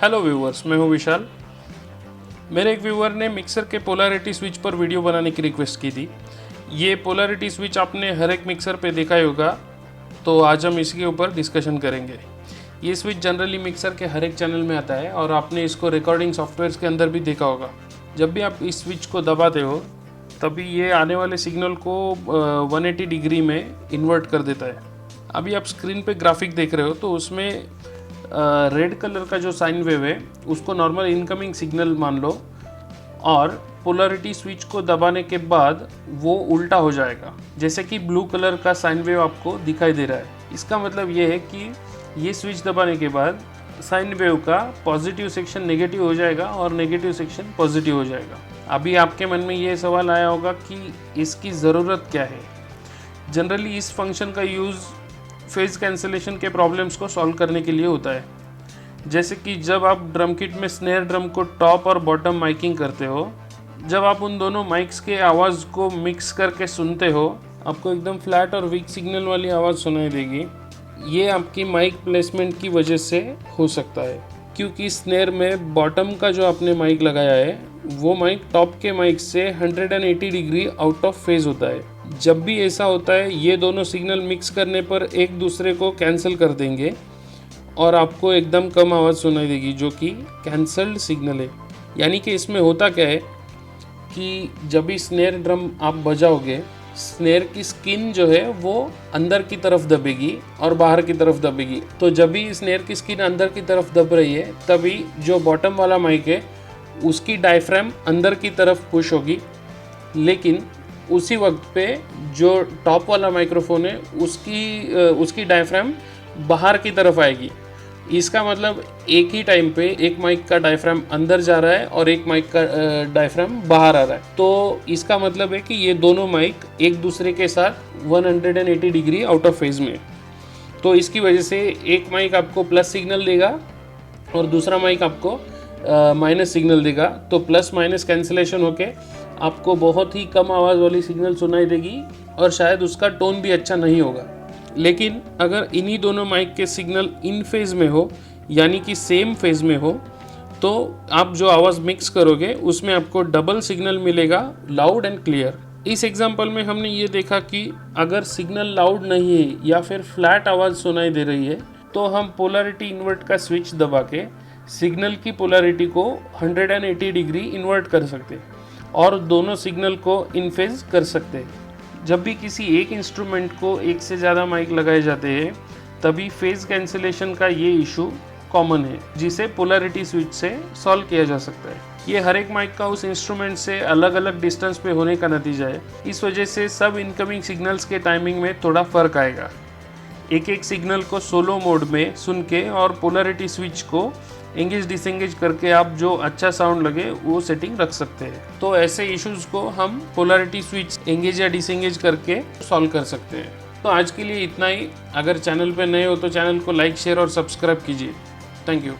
Hello viewers, मैं हूं विशाल। मेरे एक व्यूअर ने मिक्सर के पोलैरिटी स्विच पर वीडियो बनाने की रिक्वेस्ट की थी। ये पोलैरिटी स्विच आपने हर एक मिक्सर पे देखा ही होगा, तो आज हम इसके ऊपर डिस्कशन करेंगे। ये स्विच जनरली मिक्सर के हर एक चैनल में आता है और आपने इसको रिकॉर्डिंग सॉफ्टवेयर्स के अंदर भी देखा होगा। जब भी आप इस स्विच को दबाते हो तभी ये आने वाले सिग्नल को 180 डिग्री में इन्वर्ट कर देता है। अभी आप स्क्रीन पे ग्राफिक देख रहे हो तो उसमें रेड कलर का जो साइन वेव है उसको नॉर्मल इनकमिंग सिग्नल मान लो, और पोलैरिटी स्विच को दबाने के बाद वो उल्टा हो जाएगा, जैसे कि ब्लू कलर का साइन वेव आपको दिखाई दे रहा है। इसका मतलब ये है कि ये स्विच दबाने के बाद साइन वेव का पॉजिटिव सेक्शन नेगेटिव हो जाएगा और नेगेटिव सेक्शन पॉजिटिव हो जाएगा। अभी आपके मन में ये सवाल आया होगा कि इसकी ज़रूरत क्या है। जनरली इस फंक्शन का यूज़ फेज कैंसलेशन के प्रॉब्लम्स को सॉल्व करने के लिए होता है। जैसे कि जब आप ड्रम किट में स्नेयर ड्रम को टॉप और बॉटम माइकिंग करते हो, जब आप उन दोनों माइक्स के आवाज़ को मिक्स करके सुनते हो, आपको एकदम फ्लैट और वीक सिग्नल वाली आवाज़ सुनाई देगी। ये आपकी माइक प्लेसमेंट की वजह से हो सकता है, क्योंकि स्नेयर में बॉटम का जो आपने माइक लगाया है वो माइक टॉप के माइक से 180 डिग्री आउट ऑफ फेज होता है। जब भी ऐसा होता है ये दोनों सिग्नल मिक्स करने पर एक दूसरे को कैंसिल कर देंगे और आपको एकदम कम आवाज़ सुनाई देगी, जो कि कैंसल्ड सिग्नल है। यानी कि इसमें होता क्या है कि जब भी स्नेयर ड्रम आप बजाओगे, स्नेयर की स्किन जो है वो अंदर की तरफ दबेगी और बाहर की तरफ दबेगी। तो जब भी स्नेयर की स्किन अंदर की तरफ दब रही है तभी जो बॉटम वाला माइक है उसकी डायफ्राम अंदर की तरफ पुश होगी, लेकिन उसी वक्त पे जो टॉप वाला माइक्रोफोन है उसकी डायफ्राम बाहर की तरफ आएगी। इसका मतलब एक ही टाइम पे एक माइक का डायफ्राम अंदर जा रहा है और एक माइक का डायफ्राम बाहर आ रहा है। तो इसका मतलब है कि ये दोनों माइक एक दूसरे के साथ 180 डिग्री आउट ऑफ फेज में। तो इसकी वजह से एक माइक आपको प्लस सिग्नल देगा और दूसरा माइक आपको माइनस सिग्नल देगा। तो प्लस माइनस कैंसिलेशन होके आपको बहुत ही कम आवाज़ वाली सिग्नल सुनाई देगी और शायद उसका टोन भी अच्छा नहीं होगा। लेकिन अगर इन्हीं दोनों माइक के सिग्नल इन फेज़ में हो, यानी कि सेम फेज़ में हो, तो आप जो आवाज़ मिक्स करोगे उसमें आपको डबल सिग्नल मिलेगा, लाउड एंड क्लियर। इस एग्जांपल में हमने ये देखा कि अगर सिग्नल लाउड नहीं है या फिर फ्लैट आवाज़ सुनाई दे रही है तो हम पोलैरिटी इन्वर्ट का स्विच दबा के सिग्नल की पोलैरिटी को 180 डिग्री इन्वर्ट कर सकते हैं और दोनों सिग्नल को इन फेज कर सकते हैं। जब भी किसी एक इंस्ट्रूमेंट को एक से ज़्यादा माइक लगाए जाते हैं तभी फेज कैंसिलेशन का ये इशू कॉमन है, जिसे पोलैरिटी स्विच से सॉल्व किया जा सकता है। ये हर एक माइक का उस इंस्ट्रूमेंट से अलग अलग डिस्टेंस पे होने का नतीजा है। इस वजह से सब इनकमिंग सिग्नल्स के टाइमिंग में थोड़ा फ़र्क आएगा। एक एक सिग्नल को सोलो मोड में सुन के और पोलैरिटी स्विच को एंगेज डिसएंगेज करके आप जो अच्छा साउंड लगे वो सेटिंग रख सकते हैं। तो ऐसे इश्यूज को हम पोलैरिटी स्विच एंगेज या डिसएंगेज करके सॉल्व कर सकते हैं। तो आज के लिए इतना ही। अगर चैनल पे नए हो तो चैनल को लाइक, शेयर और सब्सक्राइब कीजिए। Thank you.